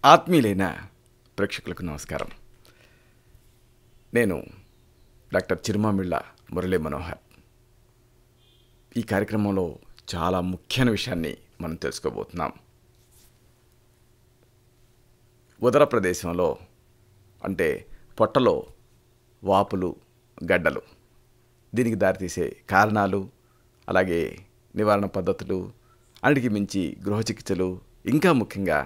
ఆత్మీయులైన ప్రేక్షకులకు నమస్కారం. నేను డాక్టర్ చిరుమామిళ్ళ మురళీ మనోహర్. ఈ కార్యక్రమంలో చాలా ముఖ్యమైన విషయాన్ని మనం తెలుసుకోబోతున్నాం. ఉదర ప్రదేశంలో అంటే పొట్టలో వాపులు, గడ్డలు, దీనికి దారితీసే కారణాలు, అలాగే నివారణ పద్ధతులు, అన్నిటికీ మించి గృహ చికిత్సలు, ఇంకా ముఖ్యంగా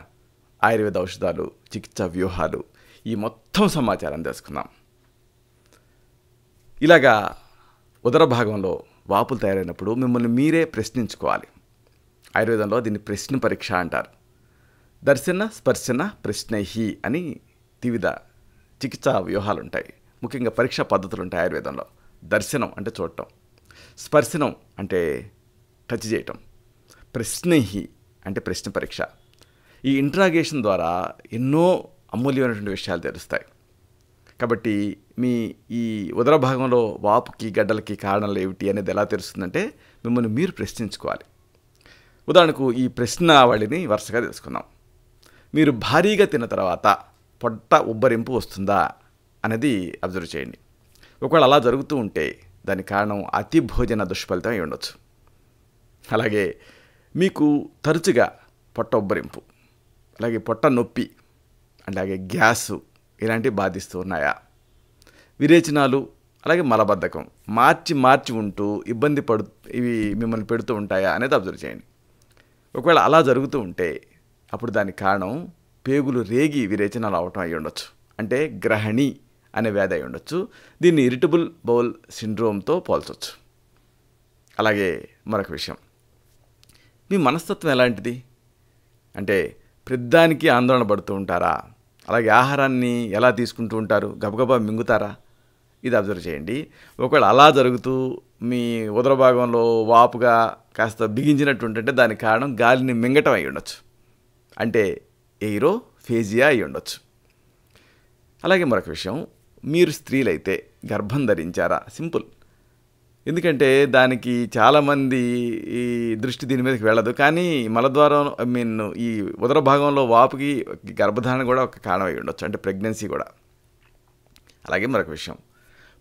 ఆయుర్వేద ఔషధాలు, చికిత్సా వ్యూహాలు, ఈ మొత్తం సమాచారం తెలుసుకుందాం. ఇలాగా ఉదర భాగంలో వాపులు తయారైనప్పుడు మిమ్మల్ని మీరే ప్రశ్నించుకోవాలి. ఆయుర్వేదంలో దీన్ని ప్రశ్న పరీక్ష అంటారు. దర్శన, స్పర్శన, ప్రశ్నహి అని వివిధ చికిత్సా వ్యూహాలు ఉంటాయి. ముఖ్యంగా పరీక్షా పద్ధతులు ఉంటాయి ఆయుర్వేదంలో. దర్శనం అంటే చూడటం, స్పర్శనం అంటే టచ్ చేయటం, ప్రశ్నహి అంటే ప్రశ్న పరీక్ష. ఈ ఇంట్రాగేషన్ ద్వారా ఎన్నో అమూల్యమైనటువంటి విషయాలు తెలుస్తాయి. కాబట్టి మీ ఈ ఉదర భాగంలో వాపుకి, గడ్డలకి కారణాలు ఏమిటి అనేది ఎలా తెలుస్తుందంటే మిమ్మల్ని మీరు ప్రశ్నించుకోవాలి. ఉదాహరణకు ఈ ప్రశ్నావళిని వరుసగా తెలుసుకుందాం. మీరు భారీగా తిన్న తర్వాత పొట్ట ఉబ్బరింపు వస్తుందా అనేది అబ్జర్వ్ చేయండి. ఒకవేళ అలా జరుగుతూ ఉంటే దానికి కారణం అతి భోజన దుష్ఫలితం అయి ఉండొచ్చు. అలాగే మీకు తరచుగా పొట్ట ఉబ్బరింపు, అలాగే పొట్ట నొప్పి, అలాగే గ్యాసు ఇలాంటివి బాధిస్తూ ఉన్నాయా? విరేచనాలు, అలాగే మలబద్ధకం మార్చి ఉంటూ ఇవి మిమ్మల్ని పెడుతూ ఉంటాయా అనేది అబ్జర్వ్ చేయండి. ఒకవేళ అలా జరుగుతూ ఉంటే అప్పుడు దానికి కారణం పేగులు రేగి విరేచనాలు అవటం అయి ఉండొచ్చు. అంటే గ్రహణి అనే వ్యాధి అయి ఉండొచ్చు. దీన్ని ఇరిటబుల్ బౌల్ సిండ్రోమ్తో పోల్చవచ్చు. అలాగే మరొక విషయం, మీ మనస్తత్వం ఎలాంటిది? అంటే ప్రతిదానికి ఆందోళన పడుతూ ఉంటారా? అలాగే ఆహారాన్ని ఎలా తీసుకుంటూ ఉంటారు? గబగబా మింగుతారా? ఇది అబ్జర్వ్ చేయండి. ఒకవేళ అలా జరుగుతూ మీ ఉదర భాగంలో వాపుగా కాస్త బిగించినట్టు ఉంటుంటే దానికి కారణం గాలిని మింగటం అయి ఉండొచ్చు. అంటే ఎయిరోఫేజియా అయి ఉండొచ్చు. అలాగే మరొక విషయం, మీరు స్త్రీలైతే గర్భం ధరించారా? సింపుల్. ఎందుకంటే దానికి చాలామంది ఈ దృష్టి దీని మీదకి వెళ్ళదు. కానీ మలద్వారం ఈ ఉదర భాగంలో వాపుకి గర్భధారణ కూడా ఒక కారణం అయి ఉండొచ్చు. అంటే ప్రెగ్నెన్సీ కూడా. అలాగే మరొక విషయం,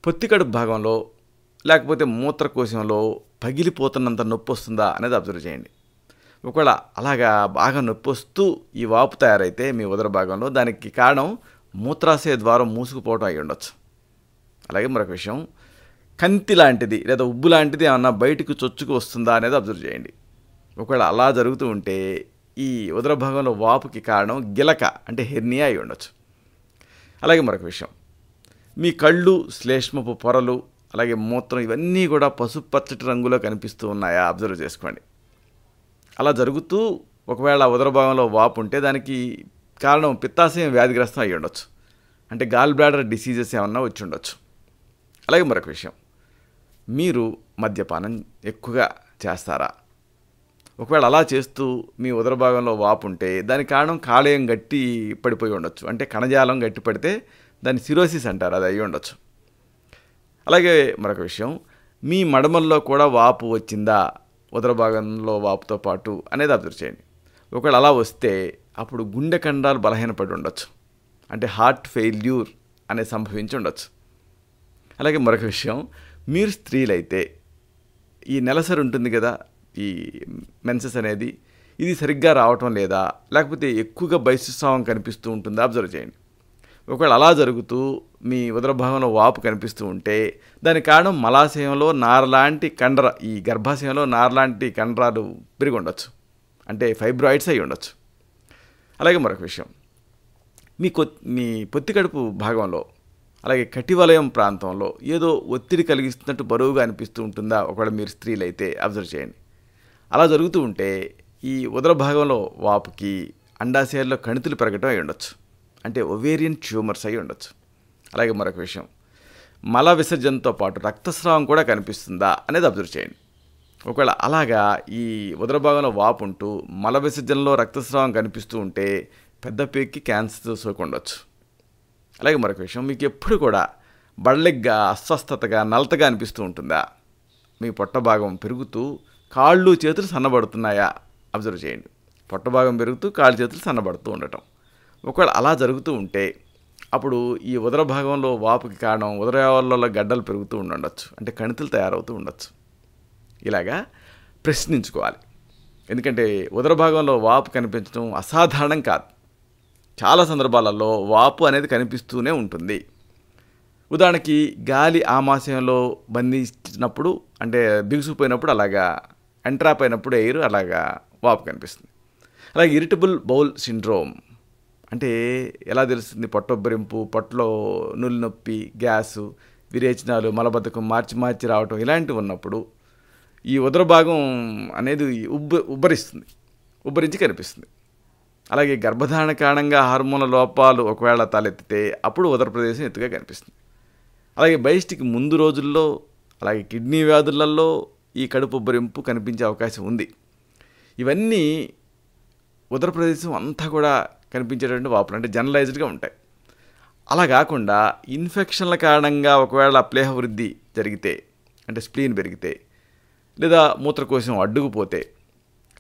పొత్తికడుపు భాగంలో లేకపోతే మూత్రకోశంలో పగిలిపోతున్నంత నొప్పి వస్తుందా అనేది అబ్జర్వ్ చేయండి. ఒకవేళ అలాగా బాగా నొప్పి వస్తూ ఈ వాపు తయారైతే మీ ఉదర భాగంలో దానికి కారణం మూత్రాశయ ద్వారం మూసుకుపోవడం అయి ఉండొచ్చు. అలాగే మరొక విషయం, కంతి లాంటిది లేదా ఉబ్బు లాంటిది ఏమన్నా బయటకు చొచ్చుకు వస్తుందా అనేది అబ్జర్వ్ చేయండి. ఒకవేళ అలా జరుగుతూ ఉంటే ఈ ఉదర భాగంలో వాపుకి కారణం గిలక అంటే హెర్నియా అయి ఉండొచ్చు. అలాగే మరొక విషయం, మీ కళ్ళు, శ్లేష్మపు పొరలు, అలాగే మూత్రం ఇవన్నీ కూడా పసుపు పచ్చటి రంగులో కనిపిస్తూ ఉన్నాయా? అబ్జర్వ్ చేసుకోండి. అలా జరుగుతూ ఒకవేళ ఉదర భాగంలో వాపు ఉంటే దానికి కారణం పిత్తాశయం వ్యాధిగ్రస్తం అయి ఉండొచ్చు. అంటే గాల్ బ్లాడర్ డిసీజెస్ ఏమన్నా వచ్చి ఉండొచ్చు. అలాగే మరొక విషయం, మీరు మద్యపానం ఎక్కువగా చేస్తారా? ఒకవేళ అలా చేస్తూ మీ ఉదర భాగంలో వాపు ఉంటే దానికి కారణం కాలేయం గట్టి పడిపోయి ఉండొచ్చు. అంటే కణజాలం గట్టి పడితే దాన్ని సిరోసిస్ అంటారు, అది అయి ఉండొచ్చు. అలాగే మరొక విషయం, మీ మడమల్లో కూడా వాపు వచ్చిందా ఉదర భాగంలో వాపుతో పాటు అనేది అబ్జర్వ్ చేయండి. ఒకవేళ అలా వస్తే అప్పుడు గుండె కండరాలు బలహీనపడి ఉండొచ్చు. అంటే హార్ట్ ఫెయిల్యూర్ అనేది సంభవించి ఉండొచ్చు. అలాగే మరొక విషయం, మీరు స్త్రీలైతే ఈ నెలసరి ఉంటుంది కదా, ఈ మెన్సెస్ అనేది, ఇది సరిగ్గా రావటం లేదా, లేకపోతే ఎక్కువగా బహిస్రావం కనిపిస్తూ ఉంటుందా అబ్జర్వ్ చేయండి. ఒకవేళ అలా జరుగుతూ మీ ఉదర భాగంలో వాపు కనిపిస్తూ ఉంటే దానికి కారణం మలాశయంలో నారలాంటి కండర, ఈ గర్భాశయంలో నారలాంటి కండరాలు పెరిగి ఉండొచ్చు. అంటే ఫైబ్రాయిడ్స్ అయి ఉండొచ్చు. అలాగే మరొక విషయం, మీ పొత్తికడుపు భాగంలో అలాగే కటివలయం ప్రాంతంలో ఏదో ఒత్తిడి కలిగిస్తున్నట్టు బరువుగా అనిపిస్తూ ఉంటుందా? ఒకవేళ మీరు స్త్రీలైతే అబ్జర్వ్ చేయండి. అలా జరుగుతూ ఉంటే ఈ ఉదర భాగంలో వాపుకి అండాశయాల్లో కణితులు పెరగటం అయి ఉండొచ్చు. అంటే ఒవేరియన్ ట్యూమర్స్ అయి ఉండొచ్చు. అలాగే మరొక విషయం, మల విసర్జనతో పాటు రక్తస్రావం కూడా కనిపిస్తుందా అనేది అబ్జర్వ్ చేయండి. ఒకవేళ అలాగా ఈ ఉదర భాగంలో వాపు ఉంటూ మల విసర్జనలో రక్తస్రావం కనిపిస్తూ ఉంటే పెద్ద పేగుకి క్యాన్సర్ సోకి ఉండొచ్చు. అలాగే మరొక విషయం, మీకు ఎప్పుడు కూడా బళ్ళెగ్గా, అస్వస్థతగా, నలతగా అనిపిస్తూ ఉంటుందా? మీ పొట్ట భాగం పెరుగుతూ కాళ్ళు చేతులు సన్నబడుతున్నాయా అబ్జర్వ్ చేయండి. పొట్ట భాగం పెరుగుతూ కాళ్ళు చేతులు సన్నబడుతూ ఉండటం. ఒకవేళ అలా జరుగుతూ ఉంటే అప్పుడు ఈ ఉదర భాగంలో వాపుకి కారణం ఉదరాలలో గడ్డలు పెరుగుతూ ఉండొచ్చు, అంటే కణితులు తయారవుతూ ఉండొచ్చు. ఇలాగా ప్రశ్నించుకోవాలి. ఎందుకంటే ఉదర భాగంలో వాపు కనిపించడం అసాధారణం కాదు. చాలా సందర్భాలలో వాపు అనేది కనిపిస్తూనే ఉంటుంది. ఉదాహరణకి గాలి ఆమాశయంలో బంధించినప్పుడు, అంటే బిగుసుకుపోయినప్పుడు అలాగా ఎంట్రాప్ అయినప్పుడు ఎయిర్ అలాగా వాపు కనిపిస్తుంది. అలాగే ఇరిటబుల్ బౌల్ సిండ్రోమ్ అంటే ఎలా తెలుస్తుంది? పొట్టొబ్బరింపు, పొట్టలో నులి నొప్పి, గ్యాసు, విరేచనాలు, మలబద్ధకం మార్చి మార్చి రావటం ఇలాంటివి ఉన్నప్పుడు ఈ ఉదర భాగం అనేది ఉబ్బరించి కనిపిస్తుంది. అలాగే గర్భధారణ కారణంగా హార్మోన్ల లోపాలు ఒకవేళ తలెత్తితే అప్పుడు ఉదర ప్రదేశం ఎత్తుగా కనిపిస్తుంది. అలాగే బయస్టికి ముందు రోజుల్లో, అలాగే కిడ్నీ వ్యాధులలో ఈ కడుపు ఉబ్బరింపు కనిపించే అవకాశం ఉంది. ఇవన్నీ ఉదర ప్రదేశం అంతా కూడా కనిపించేటువంటి వాపులు, అంటే జనరలైజ్డ్గా ఉంటాయి. అలా కాకుండా ఇన్ఫెక్షన్ల కారణంగా ఒకవేళ ప్లేహ వృద్ధి జరిగితే, అంటే స్ప్లీన్ పెరిగితే, లేదా మూత్రకోశం అడ్డుకుపోతే,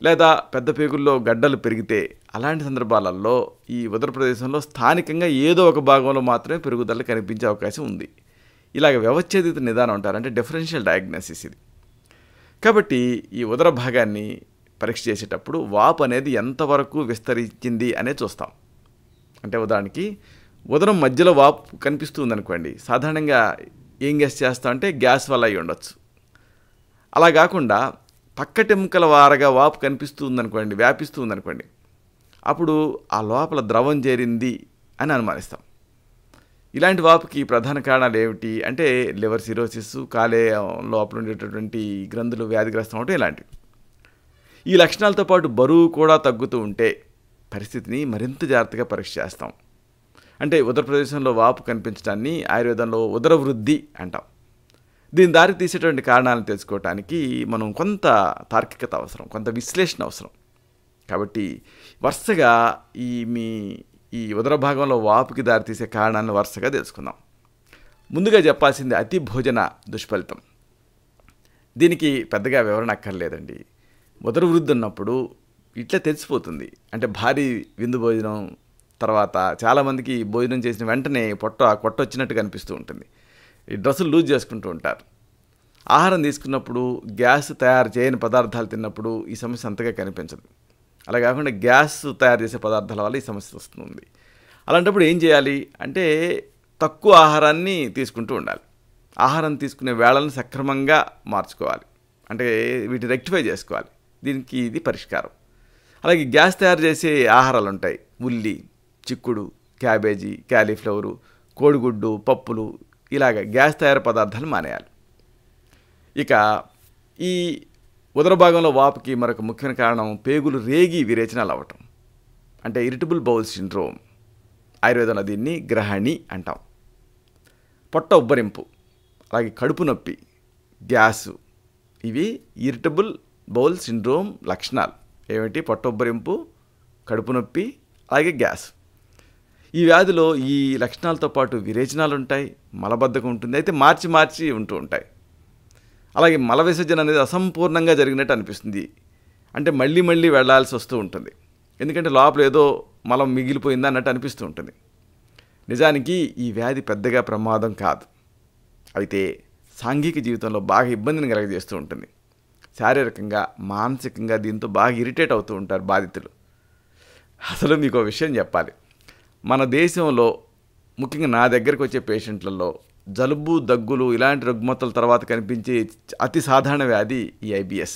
లేదా పెద్ద పేగుల్లో గడ్డలు పెరిగితే, అలాంటి సందర్భాలలో ఈ ఉదర ప్రదేశంలో స్థానికంగా ఏదో ఒక భాగంలో మాత్రమే పెరుగుదల కనిపించే అవకాశం ఉంది. ఇలాగ వ్యవచ్ఛేదిత నిదానం అంటారు, అంటే డిఫరెన్షియల్ డయాగ్నోసిస్ ఇది. కాబట్టి ఈ ఉదర భాగాన్ని పరీక్ష చేసేటప్పుడు వాపు అనేది ఎంతవరకు విస్తరించింది అనేది చూస్తాం. అంటే ఉదాహరణకి ఉదరం మధ్యలో వాపు కనిపిస్తుంది అనుకోండి, సాధారణంగా ఏం గెస్ చేస్తామంటే గ్యాస్ వల్ల అయి ఉండొచ్చు. అలా కాకుండా పక్కటెముకల వారగా వాపు కనిపిస్తుంది అనుకోండి, వ్యాపిస్తుంది అనుకోండి, అప్పుడు ఆ లోపల ద్రవం చేరింది అని అనుమానిస్తాం. ఇలాంటి వాపుకి ప్రధాన కారణాలు ఏమిటి అంటే లివర్ సిరోసిస్, కాలేయం లోపల ఉండేటటువంటి గ్రంథులు వ్యాధిగ్రస్తం అవటం ఇలాంటివి. ఈ లక్షణాలతో పాటు బరువు కూడా తగ్గుతూ ఉంటే పరిస్థితిని మరింత జాగ్రత్తగా పరీక్ష చేస్తాం. అంటే ఉదర ప్రదేశంలో వాపు కనిపించడాన్ని ఆయుర్వేదంలో ఉదర వృద్ధి అంటాం. దీని దారి తీసేటువంటి కారణాలను తెలుసుకోవటానికి మనం కొంత తార్కికత అవసరం, కొంత విశ్లేషణ అవసరం. కాబట్టి వరుసగా ఈ ఉదర భాగంలో వాపుకి దారితీసే కారణాలను వరుసగా తెలుసుకుందాం. ముందుగా చెప్పాల్సింది అతి భోజన దుష్ఫలితం. దీనికి పెద్దగా వివరణ అక్కర్లేదండి. ఉదర వృద్ధి ఉన్నప్పుడు ఇట్లా తెలిసిపోతుంది. అంటే భారీ విందు భోజనం తర్వాత చాలామందికి భోజనం చేసిన వెంటనే కొట్ట వచ్చినట్టు కనిపిస్తూ ఉంటుంది. ఈ డ్రెస్సులు లూజ్ చేసుకుంటూ ఉంటారు. ఆహారం తీసుకున్నప్పుడు గ్యాస్ తయారు చేయని పదార్థాలు తిన్నప్పుడు ఈ సమస్య అంతగా కనిపించదు. అలా కాకుండా గ్యాస్ తయారు చేసే పదార్థాల వల్ల ఈ సమస్య వస్తుంది. అలాంటప్పుడు ఏం చేయాలి అంటే తక్కువ ఆహారాన్ని తీసుకుంటూ ఉండాలి. ఆహారం తీసుకునే వేళలను సక్రమంగా మార్చుకోవాలి, అంటే వీటిని రెక్టిఫై చేసుకోవాలి. దీనికి ఇది పరిష్కారం. అలాగే గ్యాస్ తయారు చేసే ఆహారాలు ఉంటాయి, ఉల్లి, చిక్కుడు, క్యాబేజీ, క్యాలీఫ్లవరు, కోడిగుడ్డు, పప్పులు, ఇలాగ గ్యాస్ తయారు పదార్థాలు మానేయాలి. ఇక ఈ ఉదర భాగంలో వాపుకి మరొక ముఖ్యమైన కారణం పేగులు రేగి విరేచనాలు అవ్వటం, అంటే ఇరిటబుల్ బౌల్ సిండ్రోమ్. ఆయుర్వేదంలో దీన్ని గ్రహణి అంటాం. పొట్ట ఉబ్బరింపు, అలాగే కడుపు నొప్పి, గ్యాసు, ఇవి ఇరిటబుల్ బౌల్ సిండ్రోమ్ లక్షణాలు. ఏమిటి? పొట్ట ఉబ్బరింపు, కడుపు నొప్పి, అలాగే గ్యాస్. ఈ వ్యాధిలో ఈ లక్షణాలతో పాటు విరేచనాలు ఉంటాయి, మలబద్ధకం ఉంటుంది. అయితే మార్చి మార్చి ఉంటూ ఉంటాయి. అలాగే మల విసర్జన అనేది అసంపూర్ణంగా జరిగినట్టు అనిపిస్తుంది. అంటే మళ్ళీ మళ్ళీ వెళ్లాల్సి వస్తూ ఉంటుంది. ఎందుకంటే లోపల ఏదో మలం మిగిలిపోయింది అన్నట్టు అనిపిస్తూ ఉంటుంది. నిజానికి ఈ వ్యాధి పెద్దగా ప్రమాదం కాదు. అయితే సాంఘిక జీవితంలో బాగా ఇబ్బందిని కలగజేస్తూ ఉంటుంది. శారీరకంగా, మానసికంగా దీంతో బాగా ఇరిటేట్ అవుతూ ఉంటారు బాధితులు. అసలు మీకు ఒక విషయం చెప్పాలి. మన దేశంలో ముఖ్యంగా నా దగ్గరకు వచ్చే పేషెంట్లలో జలుబు, దగ్గులు ఇలాంటి రుగ్మతల తర్వాత కనిపించే అతి సాధారణ వ్యాధి ఈ ఐబిఎస్.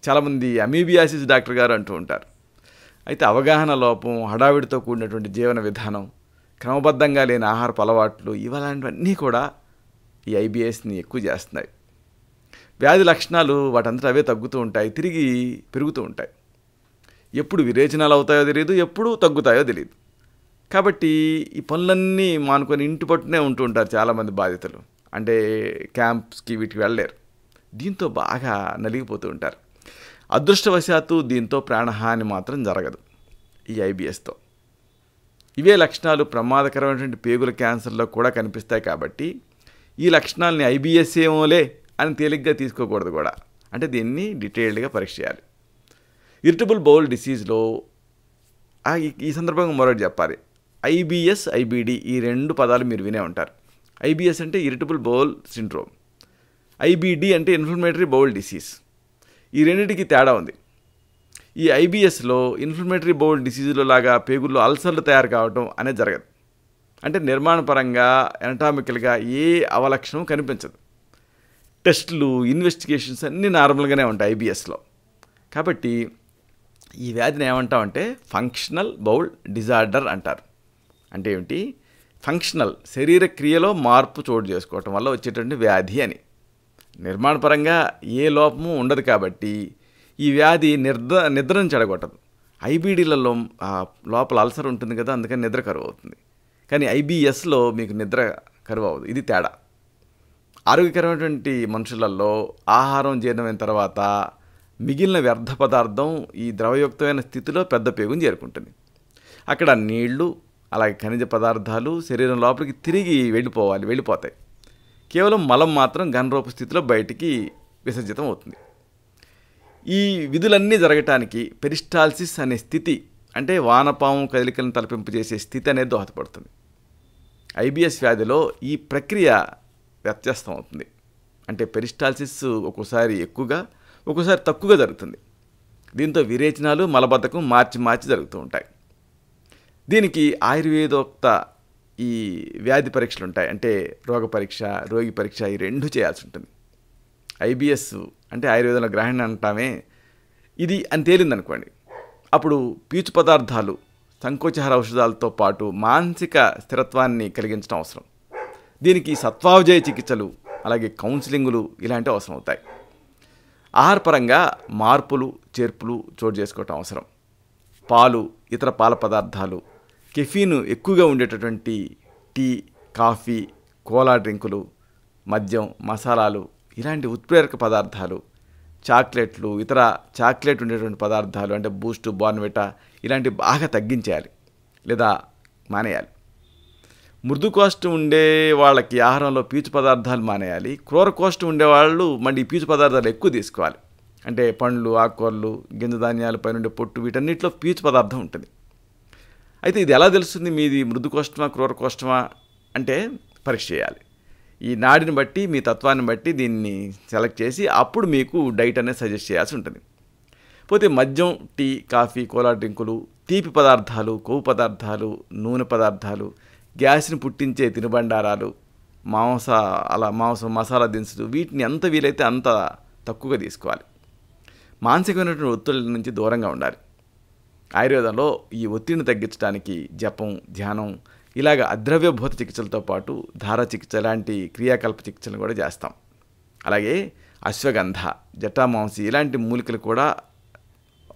చాలామంది అమీబియాసిస్ డాక్టర్ గారు అంటూ ఉంటారు. అయితే అవగాహన లోపం, హడావిడితో కూడినటువంటి జీవన విధానం, క్రమబద్ధంగా లేని ఆహారపు అలవాట్లు, ఇవలాంటివన్నీ కూడా ఈ ఐబిఎస్ని ఎక్కువ చేస్తున్నాయి. వ్యాధి లక్షణాలు వాటంతటా అవే తగ్గుతూ ఉంటాయి, తిరిగి పెరుగుతూ ఉంటాయి. ఎప్పుడు విరేచనాలు అవుతాయో తెలియదు, ఎప్పుడు తగ్గుతాయో తెలియదు. కాబట్టి ఈ పనులన్నీ మానుకొని ఇంటి పట్టునే ఉంటూ ఉంటారు చాలామంది బాధితులు. అంటే క్యాంప్స్కి వీటికి వెళ్ళలేరు. దీంతో బాగా నలిగిపోతూ ఉంటారు. అదృష్టవశాత్తు దీంతో ప్రాణహాని మాత్రం జరగదు ఈ ఐబిఎస్తో. ఇవే లక్షణాలు ప్రమాదకరమైనటువంటి పేగుల క్యాన్సర్లో కూడా కనిపిస్తాయి. కాబట్టి ఈ లక్షణాలని ఐబిఎస్ ఏమోలే అని తేలిగ్గా తీసుకోకూడదు కూడా. అంటే దీన్ని డీటెయిల్డ్గా పరీక్ష చేయాలి. ఇరిటబుల్ బౌల్ డిసీజ్లో ఈ సందర్భంగా మరొకటి చెప్పాలి. ఐబిఎస్, ఐబిడి ఈ 2 పదాలు మీరు వినే ఉంటారు. ఐబిఎస్ అంటే ఇరిటబుల్ బౌల్ సిండ్రోమ్, ఐబిడి అంటే ఇన్ఫ్లమేటరీ బౌల్ డిసీజ్. ఈ రెండింటికి తేడా ఉంది. ఈ ఐబిఎస్లో ఇన్ఫ్లమేటరీ బౌల్ డిసీజులో లాగా పేగుల్లో అల్సర్లు తయారు కావడం అనేది జరగదు. అంటే నిర్మాణపరంగా ఎనటామికల్గా ఏ అవలక్షణం కనిపించదు. టెస్టులు, ఇన్వెస్టిగేషన్స్ అన్నీ నార్మల్గానే ఉంటాయి ఐబిఎస్లో. కాబట్టి ఈ వ్యాధిని ఏమంటామంటే ఫంక్షనల్ బౌల్ డిజార్డర్ అంటారు. అంటే ఏమిటి? ఫంక్షనల్, శరీర క్రియలో మార్పు చోటు చేసుకోవటం వల్ల వచ్చేటువంటి వ్యాధి అని. నిర్మాణపరంగా ఏ లోపము ఉండదు కాబట్టి ఈ వ్యాధి నిద్రను చెడగొట్టదు. ఐబీడీలలో లోపల అల్సర్ ఉంటుంది కదా, అందుకని నిద్ర కరువు అవుతుంది. కానీ ఐబిఎస్లో మీకు నిద్ర కరువు అవ్వదు. ఇది తేడా. ఆరోగ్యకరమైనటువంటి మనుషులలో ఆహారం జీర్ణమైన తర్వాత మిగిలిన వ్యర్థ పదార్థం ఈ ద్రవయుక్తమైన స్థితిలో పెద్ద పేగుని చేరుకుంటుంది. అక్కడ నీళ్లు, అలాగే ఖనిజ పదార్థాలు శరీరం లోపలికి తిరిగి వెళ్ళిపోతాయి. కేవలం మలం మాత్రం ఘనరూప స్థితిలో బయటికి విసర్జితం అవుతుంది. ఈ విధులన్నీ జరగటానికి పెరిస్టాల్సిస్ అనే స్థితి, అంటే వానపాము కదలికలను తలపింపజేసే స్థితి అనేది దోహదపడుతుంది. ఐబిఎస్ వ్యాధిలో ఈ ప్రక్రియ వ్యత్యాసం అవుతుంది. అంటే పెరిస్టాల్సిస్ ఒక్కోసారి ఎక్కువగా, ఒక్కోసారి తక్కువగా జరుగుతుంది. దీంతో విరేచనాలు, మలబద్ధకం మార్చి జరుగుతూ ఉంటాయి. దీనికి ఆయుర్వేదోక్త ఈ వ్యాధి పరీక్షలు ఉంటాయి. అంటే రోగ పరీక్ష, రోగి పరీక్ష, ఈ 2 చేయాల్సి ఉంటుంది. ఐబిఎస్ అంటే ఆయుర్వేదంలో గ్రహణ అంటామే, ఇది అని తేలిందనుకోండి, అప్పుడు పీచు పదార్థాలు, సంకోచహార ఔషధాలతో పాటు మానసిక స్థిరత్వాన్ని కలిగించడం అవసరం. దీనికి సత్వావజయ చికిత్సలు, అలాగే కౌన్సిలింగులు ఇలాంటివి అవసరం అవుతాయి. ఆహారపరంగా మార్పులు, చేర్పులు చోటు చేసుకోవటం అవసరం. పాలు, ఇతర పాల పదార్థాలు, కెఫీన్ ఎక్కువగా ఉండేటటువంటి టీ, కాఫీ, కోలా డ్రింకులు, మద్యం, మసాలాలు, ఇలాంటి ఉత్ప్రేరక పదార్థాలు, చాక్లెట్లు, ఇతర చాక్లెట్ ఉండేటువంటి పదార్థాలు అంటే బూస్ట్, బోర్న్విటా ఇలాంటివి బాగా తగ్గించేయాలి లేదా మానేయాలి. మృదు కోష్ఠ ఉండే వాళ్ళకి ఆహారంలో పీచు పదార్థాలు మానేయాలి. క్రూర కోష్ఠ ఉండేవాళ్ళు మళ్ళీ పీచు పదార్థాలు ఎక్కువ తీసుకోవాలి. అంటే పండ్లు, ఆకుకూరలు, గింజ ధాన్యాలు, పైనుండే పొట్టు, వీటన్నిటిలో పీచు పదార్థం ఉంటుంది. అయితే ఇది ఎలా తెలుస్తుంది మీది మృదు కోష్టమా, క్రూర కోష్టమా అంటే పరీక్ష చేయాలి. ఈ నాడిని బట్టి, మీ తత్వాన్ని బట్టి దీన్ని సెలెక్ట్ చేసి అప్పుడు మీకు డైట్ అనేది సజెస్ట్ చేయాల్సి ఉంటుంది. పోతే మద్యం, టీ, కాఫీ, కోలా డ్రింకులు, తీపి పదార్థాలు, కొవ్వు పదార్థాలు, నూనె పదార్థాలు, గ్యాస్ని పుట్టించే తినుబండారాలు, మాంసం, మసాలా దినుసులు, వీటిని ఎంత వీలైతే అంత తక్కువగా తీసుకోవాలి. మానసికమైనటువంటి ఒత్తిడి నుంచి దూరంగా ఉండాలి. ఆయుర్వేదంలో ఈ ఒత్తిడిని తగ్గించడానికి జపం, ధ్యానం, ఇలాగ అద్రవ్యభూత చికిత్సలతో పాటు ధారా చికిత్స లాంటి క్రియాకల్ప చికిత్సలు కూడా చేస్తాం. అలాగే అశ్వగంధ, జటామాంసి ఇలాంటి మూలికలు కూడా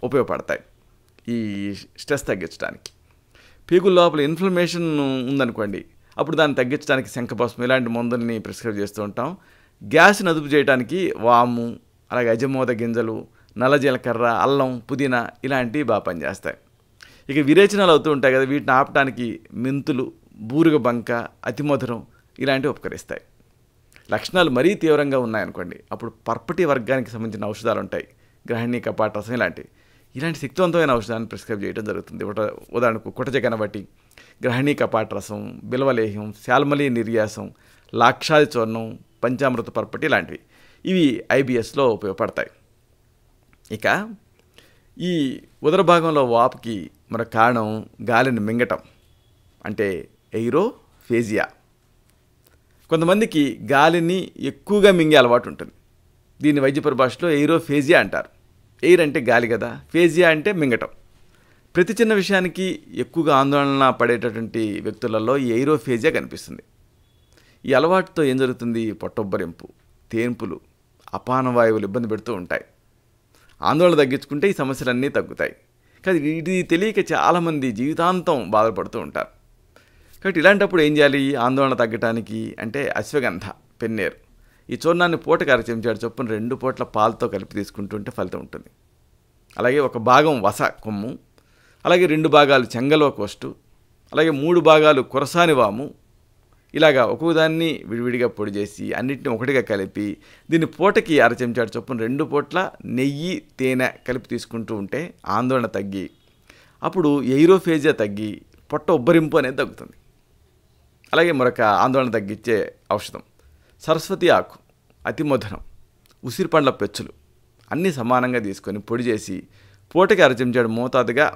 ఉపయోగపడతాయి ఈ స్ట్రెస్ తగ్గించడానికి. పేగుల లోపల ఇన్ఫ్లమేషన్ ఉందనుకోండి, అప్పుడు దాన్ని తగ్గించడానికి శంఖభస్మం ఇలాంటి మందుల్ని ప్రిస్క్రైబ్ చేస్తూ ఉంటాం. గ్యాస్ని అదుపు చేయడానికి వాము, అలాగే అజమోద గింజలు, నల్ల జీలకర్ర, అల్లం, పుదీనా ఇలాంటివి బాగా పనిచేస్తాయి. ఇక విరేచనాలు అవుతూ ఉంటాయి కదా, వీటిని ఆపడానికి మెంతులు, బూరుగ బంక, అతిమధురం ఇలాంటివి ఉపకరిస్తాయి. లక్షణాలు మరీ తీవ్రంగా ఉన్నాయనుకోండి, అప్పుడు పర్పటి వర్గానికి సంబంధించిన ఔషధాలు ఉంటాయి. గ్రహణి, కపాటరసం ఇలాంటి శక్తివంతమైన ఔషధాన్ని ప్రిస్క్రైబ్ చేయడం జరుగుతుంది. ఉదాహరణకు కుటజగనబటి, గ్రహణి కపాటరసం, బిల్వలేహ్యం, శాల్మలి నిర్యాసం, లాక్షాది చూర్ణం, పంచామృత పర్పటి ఇలాంటివి ఇవి ఐబిఎస్లో ఉపయోగపడతాయి. ఇక ఈ ఉదర భాగంలో వాపుకి మరొక కారణం గాలిని మింగటం, అంటే ఎయిరోఫేజియా. కొంతమందికి గాలిని ఎక్కువగా మింగే అలవాటు ఉంటుంది. దీన్ని వైద్య పరిభాషలో ఎయిరోఫేజియా అంటారు. ఎయిర్ అంటే గాలి కదా, ఫేజియా అంటే మింగటం. ప్రతి చిన్న విషయానికి ఎక్కువగా ఆందోళన పడేటటువంటి వ్యక్తులలో ఈ ఎయిరోఫేజియా కనిపిస్తుంది. ఈ అలవాటుతో ఏం జరుగుతుంది? పొట్టొబ్బరింపు, తేన్పులు, అపాన వాయువులు ఇబ్బంది పెడుతూ ఉంటాయి. ఆందోళన తగ్గించుకుంటే ఈ సమస్యలన్నీ తగ్గుతాయి. కానీ ఇది తెలియక చాలామంది జీవితాంతం బాధపడుతూ ఉంటారు. కాబట్టి ఇలాంటప్పుడు ఏం చేయాలి ఆందోళన తగ్గటానికి అంటే అశ్వగంధ, పెన్నేరు ఈ చూర్ణాన్ని పూటకి 1 చెంచాడు చొప్పున 2 పూట్ల పాలతో కలిపి తీసుకుంటుంటే ఫలితం ఉంటుంది. అలాగే 1 భాగం వస కొమ్ము, అలాగే 2 భాగాలు చెంగల్వ కోష్టు, అలాగే 3 భాగాలు కురసాని వాము, ఇలాగా ఒక్కొక్కదాన్ని విడివిడిగా పొడి చేసి అన్నింటిని ఒకటిగా కలిపి దీన్ని పూటకి 1 చెంచాడు చొప్పున 2 పూట్ల నెయ్యి, తేనె కలిపి తీసుకుంటూ ఉంటే ఆందోళన తగ్గి అప్పుడు ఎయిరోఫేజియా తగ్గి పొట్ట ఉబ్బరింపు అనేది తగ్గుతుంది. అలాగే మరొక ఆందోళన తగ్గించే ఔషధం సరస్వతి ఆకు, అతి మధురం, ఉసిరి పండ్ల పెచ్చులు అన్నీ సమానంగా తీసుకొని పొడి చేసి పూటకి అరచెంచాడు మోతాదుగా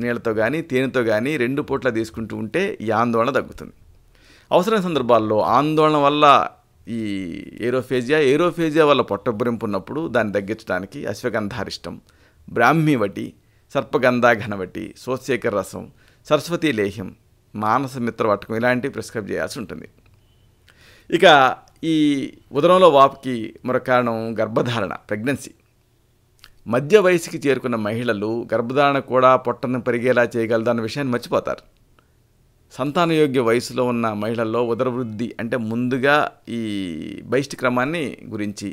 నీళ్ళతో కానీ తేనెతో కానీ 2 పూట్ల తీసుకుంటూ ఉంటే ఈ ఆందోళన తగ్గుతుంది. అవసరమైన సందర్భాల్లో ఆందోళన వల్ల ఈ ఏరోఫేజియా వల్ల పొట్టబురింపు ఉన్నప్పుడు దాన్ని తగ్గించడానికి అశ్వగంధారిష్టం, బ్రాహ్మీవటి, సర్పగంధాఘనవటి, సోత్సేకర రసం, సరస్వతీ లేహ్యం, మానసమిత్ర వటకం ఇలాంటివి ప్రిస్క్రైబ్ చేయాల్సి ఉంటుంది. ఇక ఈ ఉదరంలో వాపుకి మరొక కారణం గర్భధారణ, ప్రెగ్నెన్సీ. మధ్య వయసుకి చేరుకున్న మహిళలు గర్భధారణ కూడా పొట్టను పెరిగేలా చేయగలదన్న విషయాన్ని మర్చిపోతారు. సంతానయోగ్య వయసులో ఉన్న మహిళల్లో ఉదరవృద్ధి అంటే ముందుగా ఈ బహిష్టి క్రమాన్ని గురించి,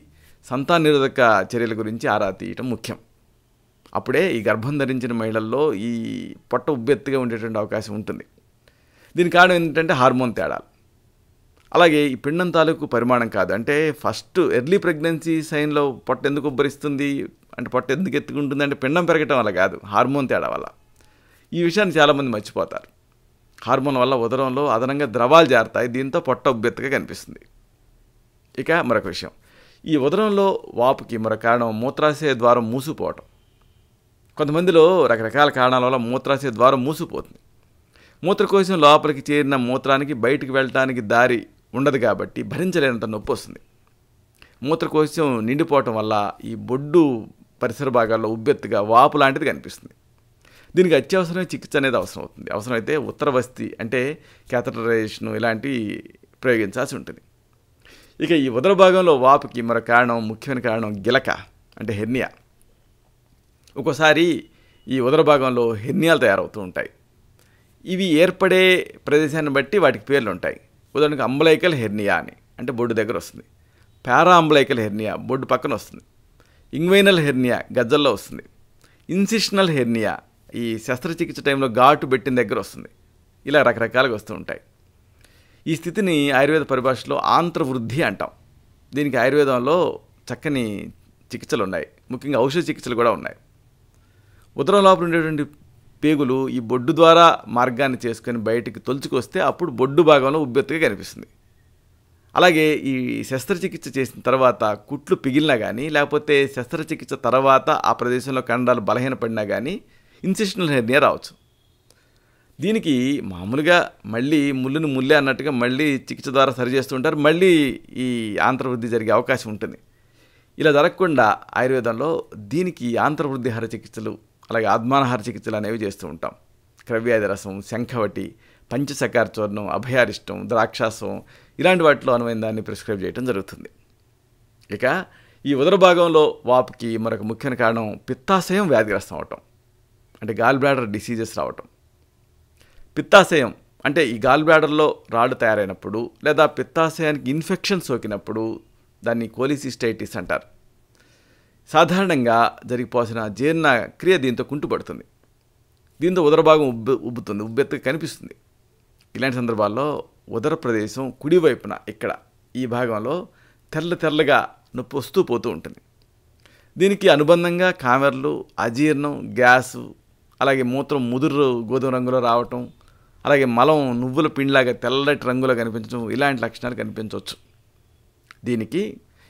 సంతాన నిరోధక చర్యల గురించి ఆరా తీయటం ముఖ్యం. అప్పుడే ఈ గర్భం ధరించిన మహిళల్లో ఈ పొట్ట ఉబ్బెత్తుగా ఉండేటువంటి అవకాశం ఉంటుంది. దీనికి కారణం ఏంటంటే హార్మోన్ తేడాలు. అలాగే ఈ పిండం తాలూకు పరిమాణం కాదు, అంటే ఫస్ట్ ఎర్లీ ప్రెగ్నెన్సీ సైన్లో పొట్ట ఎందుకు ఉబ్బరిస్తుంది అంటే పొట్ట ఎందుకు ఎత్తుకుంటుంది అంటే పిండం పెరగటం వల్ల కాదు, హార్మోన్ తేడా వల్ల. ఈ విషయాన్ని చాలామంది మర్చిపోతారు. హార్మోన్ వల్ల ఉదరంలో అదనంగా ద్రవాలు చేరతాయి, దీంతో పొట్ట ఉబ్బెత్తుగా కనిపిస్తుంది. ఇక మరొక విషయం, ఈ ఉదరంలో వాపుకి మరొక కారణం మూత్రాశయ ద్వారం మూసుకుపోవటం. కొంతమందిలో రకరకాల కారణాల వల్ల మూత్రాశయ ద్వారం మూసుకుపోతుంది. మూత్రకోశం లోపలికి చేరిన మూత్రానికి బయటికి వెళ్ళటానికి దారి ఉండదు కాబట్టి భరించలేనంత నొప్పి వస్తుంది. మూత్రకోశం నిండిపోవటం వల్ల ఈ బొడ్డు పరిసర భాగాల్లో ఉబ్బెత్తుగా వాపు లాంటిది కనిపిస్తుంది. దీనికి అత్యవసరమైన చికిత్స అనేది అవసరం అవుతుంది. అవసరమైతే ఉత్తరవస్తి అంటే క్యాథటరైజేషన్ ఇలాంటివి ప్రయోగించాల్సి ఉంటుంది. ఇక ఈ ఉదర భాగంలో వాపుకి మరొక కారణం, ముఖ్యమైన కారణం గిలక అంటే హెర్నియా. ఒక్కోసారి ఈ ఉదర భాగంలో హెర్నియాలు తయారవుతూ ఉంటాయి. ఇవి ఏర్పడే ప్రదేశాన్ని బట్టి వాటికి పేర్లు ఉంటాయి. ఉదాహరణకు అంబలైకల్ హెర్నియా అని అంటే బొడ్డు దగ్గర వస్తుంది. పారా అంబలైకల్ హెర్నియా బొడ్డు పక్కన వస్తుంది. ఇంగ్వైనల్ హెర్నియా గజ్జల్లో వస్తుంది. ఇన్సిషనల్ హెర్నియా ఈ శస్త్రచికిత్స టైంలో ఘాటు పెట్టిన దగ్గర వస్తుంది. ఇలా రకరకాలుగా వస్తూ ఉంటాయి. ఈ స్థితిని ఆయుర్వేద పరిభాషలో ఆంత్రవృద్ధి అంటాం. దీనికి ఆయుర్వేదంలో చక్కని చికిత్సలు ఉన్నాయి, ముఖ్యంగా ఔషధ చికిత్సలు కూడా ఉన్నాయి. ఉదరం లోపల ఉండేటువంటి పేగులు ఈ బొడ్డు ద్వారా మార్గాన్ని చేసుకొని బయటికి తొలుచుకొస్తే అప్పుడు బొడ్డు భాగంలో ఉబ్బెత్తుగా కనిపిస్తుంది. అలాగే ఈ శస్త్రచికిత్స చేసిన తర్వాత కుట్లు పిగిలినా కానీ, లేకపోతే శస్త్రచికిత్స తర్వాత ఆ ప్రదేశంలో కండరాలు బలహీనపడినా కానీ ఇన్సిషనల్ హెర్నియా రావచ్చు. దీనికి మామూలుగా మళ్ళీ ముళ్ళుని ముల్లే అన్నట్టుగా మళ్ళీ చికిత్స ద్వారా సరిచేస్తుంటారు, మళ్ళీ ఈ ఆంత్రవృద్ధి జరిగే అవకాశం ఉంటుంది. ఇలా జరగకుండా ఆయుర్వేదంలో దీనికి ఆంత్రవృద్ధి హర చికిత్సలు, అలాగే ఆత్మానహార చికిత్సలు అనేవి చేస్తూ ఉంటాం. క్రవ్యాది రసం, శంఖవటి, పంచసకార చూర్ణం, అభయారిష్టం, ద్రాక్షాసం ఇలాంటి వాటిలో అనువైన దాన్ని ప్రిస్క్రైబ్ చేయడం జరుగుతుంది. ఇక ఈ ఉదర భాగంలో వాపుకి మరొక ముఖ్యమైన కారణం పిత్తాశయం వ్యాధిగ్రస్తం అవటం, అంటే గాల్ బ్లాడర్ డిసీజెస్ రావటం. పిత్తాశయం అంటే ఈ గాల్ బ్లాడర్లో రాళ్ళు తయారైనప్పుడు లేదా పిత్తాశయానికి ఇన్ఫెక్షన్ సోకినప్పుడు దాన్ని కోలిసిస్టైటిస్ అంటారు. సాధారణంగా జరిగిపోసిన జీర్ణ క్రియ దీంతో కుంటుపడుతుంది. దీంతో ఉదర భాగం ఉబ్బుతుంది, ఉబ్బెత్తుగా కనిపిస్తుంది. ఇలాంటి సందర్భాల్లో ఉదర ప్రదేశం కుడివైపున ఇక్కడ ఈ భాగంలో తెల్లగా నొప్పి వస్తూ పోతూ ఉంటుంది. దీనికి అనుబంధంగా కామెర్లు, అజీర్ణం, గ్యాసు, అలాగే మూత్రం ముదురు గోధుమ రంగులో రావటం, అలాగే మలం నువ్వుల పిండిలాగా తెల్లటి రంగులో కనిపించడం ఇలాంటి లక్షణాలు కనిపించవచ్చు. దీనికి